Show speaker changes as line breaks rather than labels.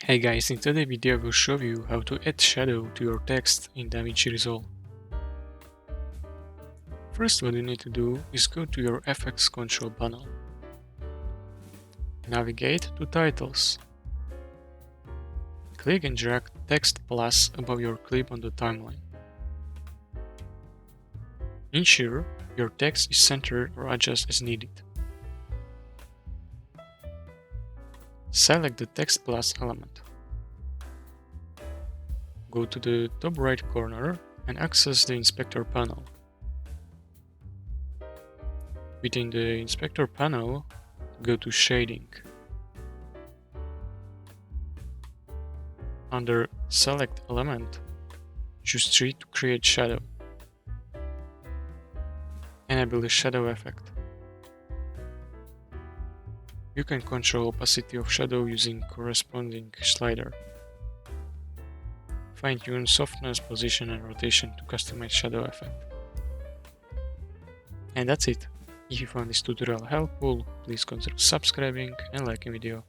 Hey guys, in today's video I will show you how to add shadow to your text in Davinci Resolve. First, what you need to do is go to your FX control panel. Navigate to titles. Click and drag text plus above your clip on the timeline. Ensure your text is centered or adjust as needed. Select the text plus element. Go to the top right corner and access the inspector panel. Within the inspector panel, go to shading. Under select element, choose tree to create shadow. Enable the shadow effect. You can control opacity of shadow using corresponding slider. Fine-tune softness, position and rotation to customize shadow effect. And that's it. If you found this tutorial helpful, please consider subscribing and liking video.